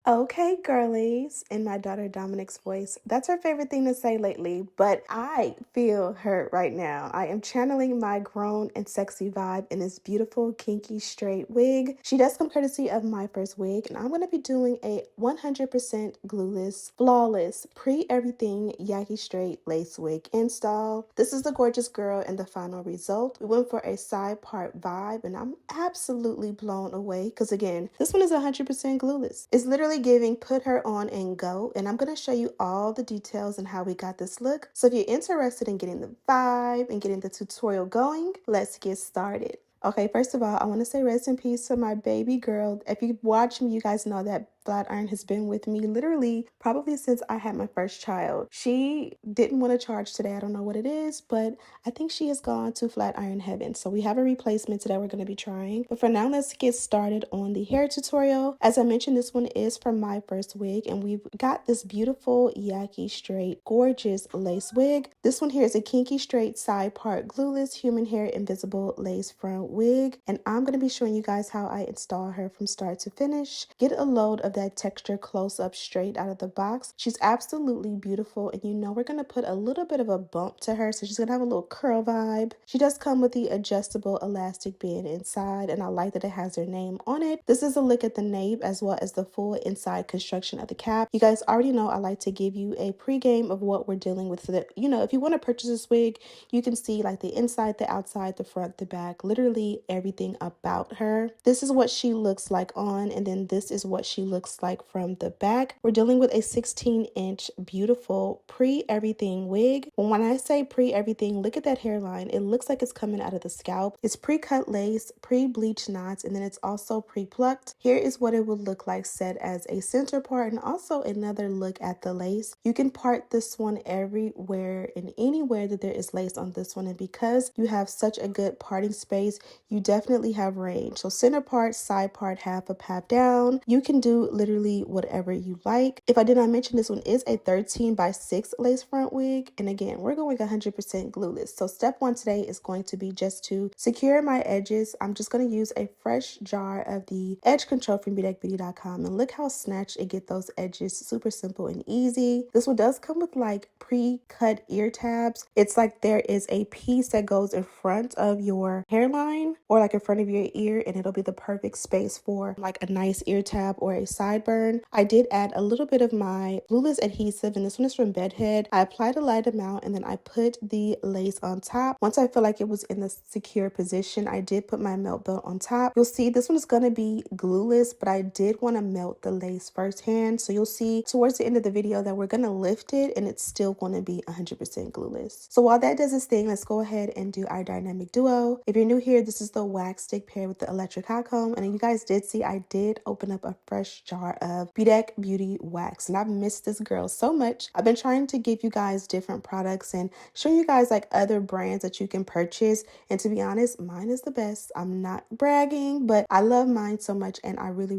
Okay, girlies, in my daughter Dominic's voice. That's her favorite thing to say lately, but I feel her right now. I am channeling my grown and sexy vibe in this beautiful kinky straight wig. She does come courtesy of Myfirstwig, and I'm going to be doing a 100% glueless, flawless, pre-everything yaki straight lace wig install. This is the gorgeous girl and the final result. We went for a side part vibe, and I'm absolutely blown away because, again, this one is 100% glueless. It's literally giving put her on and go, and I'm going to show you all the details and how we got this look. So if you're interested in getting the vibe and getting the tutorial going, let's get started. Okay, first of all, I want to say rest in peace to my baby girl. If you watch me, you guys know that Flatiron has been with me literally probably since I had my first child. She didn't want to charge today. I don't know what it is, but I think she has gone to Flatiron heaven. So we have a replacement today we're going to be trying. But for now, let's get started on the hair tutorial. As I mentioned, this one is from Myfirstwig, and we've got this beautiful yaki straight gorgeous lace wig. This one here is a kinky straight side part glueless human hair invisible lace front wig, and I'm going to be showing you guys how I install her from start to finish. Get a load of that texture close up straight out of the box. She's absolutely beautiful, and you know we're going to put a little bit of a bump to her, so she's going to have a little curl vibe. She does come with the adjustable elastic band inside, and I like that it has her name on it. This is a look at the nape as well as the full inside construction of the cap. You guys already know I like to give you a pre-game of what we're dealing with, so that, you know, if you want to purchase this wig, you can see like the inside, the outside, the front, the back, literally everything about her. This is what she looks like on, and then this is what she looks like from the back. We're dealing with a 16-inch beautiful pre-everything wig. When I say pre-everything, look at that hairline. It looks like it's coming out of the scalp. It's pre-cut lace, pre-bleached knots, and then it's also pre-plucked. Here is what it would look like set as a center part, and also another look at the lace. You can part this one everywhere and anywhere that there is lace on this one, and because you have such a good parting space, you definitely have range. So center part, side part, half up, half down. You can do literally whatever you like. If I did not mention, this one is a 13x6 lace front wig, and again, we're going 100% glueless. So step one today is going to be just to secure my edges. I'm just going to use a fresh jar of the edge control from 𝗣𝗿𝗲, and look how snatched it get those edges. Super simple and easy. This one does come with like pre-cut ear tabs. It's like there is a piece that goes in front of your hairline or like in front of your ear, and it'll be the perfect space for like a nice ear tab or a sideburn. I did add a little bit of my Glueless adhesive, and this one is from 𝗣𝗿𝗲. I applied a light amount, and then I put the lace on top. Once I feel like it was in the secure position, I did put my melt belt on top. You'll see this one is going to be glueless, but I did want to melt the lace firsthand. So you'll see towards the end of the video that we're going to lift it, and it's still going to be 100% glueless. So while that does its thing, let's go ahead and do our dynamic duo. If you're new here, this is the wax stick paired with the electric hot comb, and you guys did see I did open up a fresh jar of Bedeck Beauty wax, and I've missed this girl so much. I've been trying to give you guys different products and show you guys like other brands that you can purchase, and to be honest, mine is the best. I'm not bragging, but I love mine so much, and I really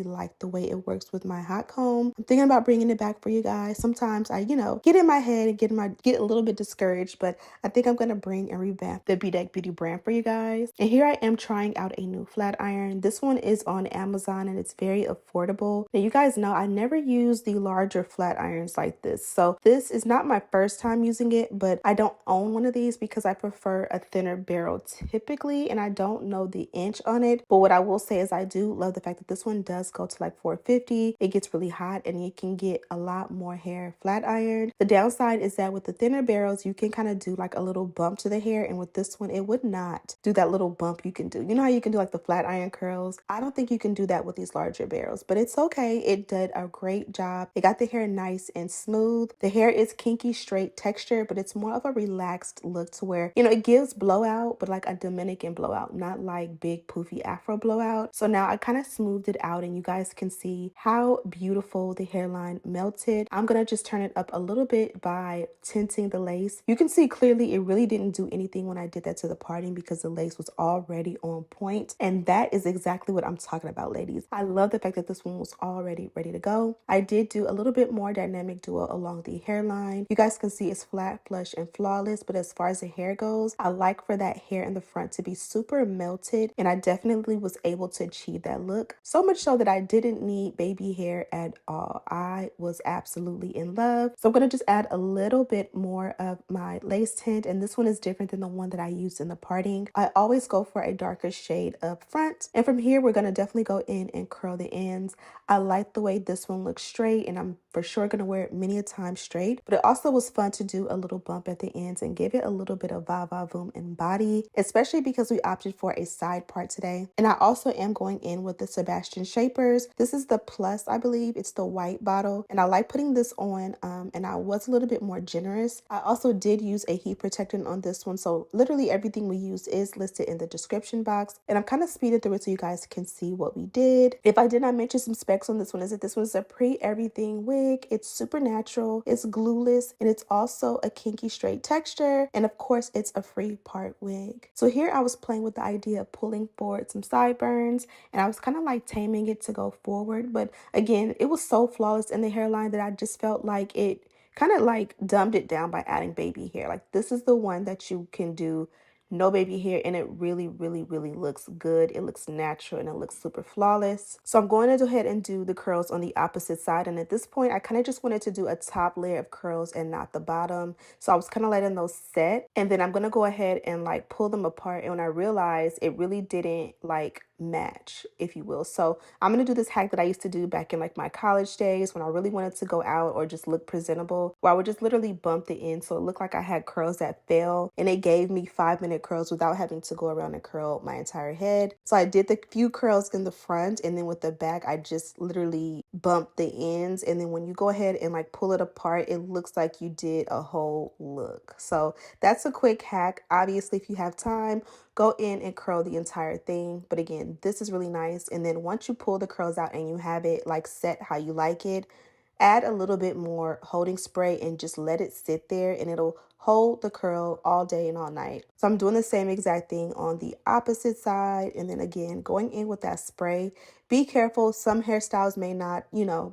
like the way it works with my hot comb. I'm thinking about bringing it back for you guys. Sometimes I, you know, get in my head and get a little bit discouraged, but I think I'm gonna bring and revamp the Bedeck Beauty brand for you guys. And here I am trying out a new flat iron. This one is on Amazon, and it's very affordable. Now you guys know I never use the larger flat irons like this, so this is not my first time using it, but I don't own one of these because I prefer a thinner barrel typically, and I don't know the inch on it. But what I will say is I do love the fact that this one does go to like 450. It gets really hot, and you can get a lot more hair flat ironed. The downside is that with the thinner barrels, you can kind of do like a little bump to the hair, and with this one, it would not do that little bump you can do. You know how you can do like the flat iron curls? I don't think you can do that with these larger barrels, but it's okay. It did a great job. It got the hair nice and smooth. The hair is kinky straight texture, but it's more of a relaxed look to where, you know, it gives blowout, but like a Dominican blowout, not like big poofy afro blowout. So now I kind of smoothed it out, and you guys can see how beautiful the hairline melted. I'm gonna just turn it up a little bit by tinting the lace. You can see clearly it really didn't do anything when I did that to the parting because the lace was already on point, and that is exactly what I'm talking about, ladies. I love the fact that this one one was already ready to go. I did do a little bit more dynamic duo along the hairline. You guys can see it's flat, flush, and flawless, but as far as the hair goes, I like for that hair in the front to be super melted, and I definitely was able to achieve that look. So much so that I didn't need baby hair at all. I was absolutely in love. So I'm going to just add a little bit more of my lace tint, and this one is different than the one that I used in the parting. I always go for a darker shade up front, and from here we're going to definitely go in and curl the ends. I like the way this one looks straight, and I'm for sure going to wear it many a time straight, but it also was fun to do a little bump at the ends and give it a little bit of 𝗣𝗲-𝗠 and body, especially because we opted for a side part today. And I also am going in with the Sebastian Shapers. This is the Plus, I believe. It's the white bottle, and I like putting this on, and I was a little bit more generous. I also did use a heat protectant on this one, so literally everything we used is listed in the description box, and I'm kind of speeding through it so you guys can see what we did. If I did not mention some specs on this one, is that this one's a pre-everything wig. It's super natural, it's glueless, and it's also a kinky straight texture, and of course it's a free part wig. So here I was playing with the idea of pulling forward some sideburns, and I was kind of like taming it to go forward, but again, it was so flawless in the hairline that I just felt like it kind of like dumbed it down by adding baby hair. Like, this is the one that you can do no baby hair, and it really looks good. It looks natural and it looks super flawless. So I'm going to go ahead and do the curls on the opposite side, and at this point I kind of just wanted to do a top layer of curls and not the bottom, so I was kind of letting those set, and then I'm gonna go ahead and like pull them apart, and when I realized it really didn't like match, if you will. So I'm gonna do this hack that I used to do back in like my college days when I really wanted to go out or just look presentable, where I would just literally bump the end so it looked like I had curls that fell, and it gave me 5-minute curls without having to go around and curl my entire head. So I did the few curls in the front, and then with the back I just literally bumped the ends, and then when you go ahead and like pull it apart, it looks like you did a whole look. So that's a quick hack. Obviously, if you have time, go in and curl the entire thing, but again, this is really nice. And then once you pull the curls out and you have it like set how you like it, add a little bit more holding spray and just let it sit there, and it'll hold the curl all day and all night. So I'm doing the same exact thing on the opposite side, and then again going in with that spray. Be careful, some hairstyles may not,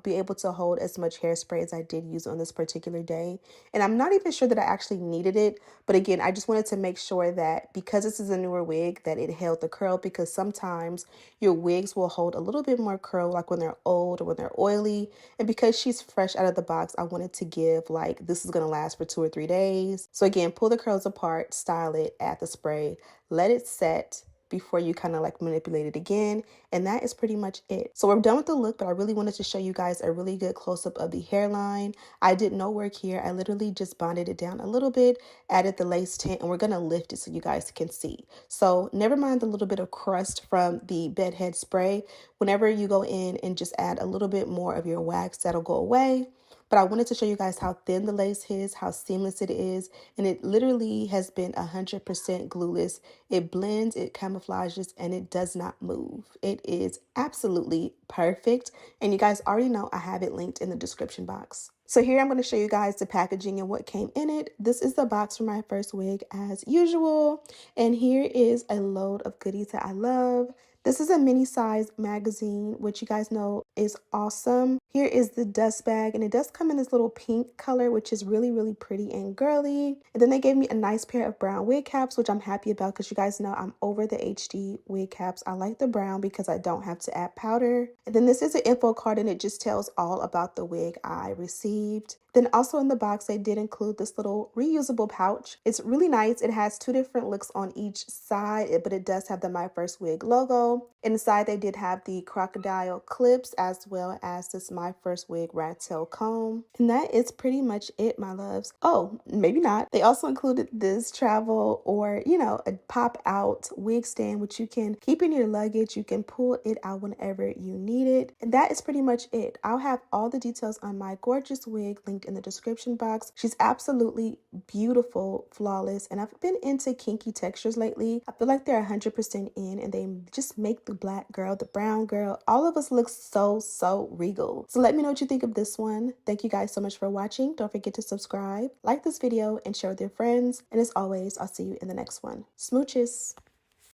be able to hold as much hairspray as I did use on this particular day, and I'm not even sure that I actually needed it, but again, I just wanted to make sure that because this is a newer wig that it held the curl, because sometimes your wigs will hold a little bit more curl like when they're old or when they're oily, and because she's fresh out of the box, I wanted to give like this is going to last for 2 or 3 days. So again, pull the curls apart, style it, add the spray, let it set before you kind of like manipulate it again, and that is pretty much it. So we're done with the look, but I really wanted to show you guys a really good close-up of the hairline. I did no work here. I literally just bonded it down a little bit, added the lace tint, and we're gonna lift it so you guys can see. So never mind the little bit of crust from the bedhead spray. Whenever you go in and just add a little bit more of your wax, that'll go away. But I wanted to show you guys how thin the lace is, how seamless it is, and it literally has been 100% glueless. It blends, it camouflages, and it does not move. It is absolutely perfect, and you guys already know I have it linked in the description box. So here I'm going to show you guys the packaging and what came in it. This is the box for my first wig as usual, and here is a load of goodies that I love. This is a mini size magazine, which you guys know is awesome. Here is the dust bag, and it does come in this little pink color, which is really pretty and girly. And then they gave me a nice pair of brown wig caps, which I'm happy about because you guys know I'm over the HD wig caps. I like the brown because I don't have to add powder. And then this is an info card, and it just tells all about the wig I received. Then also in the box, they did include this little reusable pouch. It's really nice. It has 2 different looks on each side, but it does have the Myfirstwig logo. Inside, they did have the crocodile clips as well as this Myfirstwig rat tail comb. And that is pretty much it, my loves. Oh, maybe not. They also included this travel or, a pop out wig stand, which you can keep in your luggage. You can pull it out whenever you need it. And that is pretty much it. I'll have all the details on my gorgeous wig linked in the description box. She's absolutely beautiful, flawless, and I've been into kinky textures lately. I feel like they're 100% in, and they just make the black girl, the brown girl, all of us look so regal. So let me know what you think of this one. Thank you guys so much for watching. Don't forget to subscribe, like this video, and share with your friends. And as always, I'll see you in the next one. Smooches.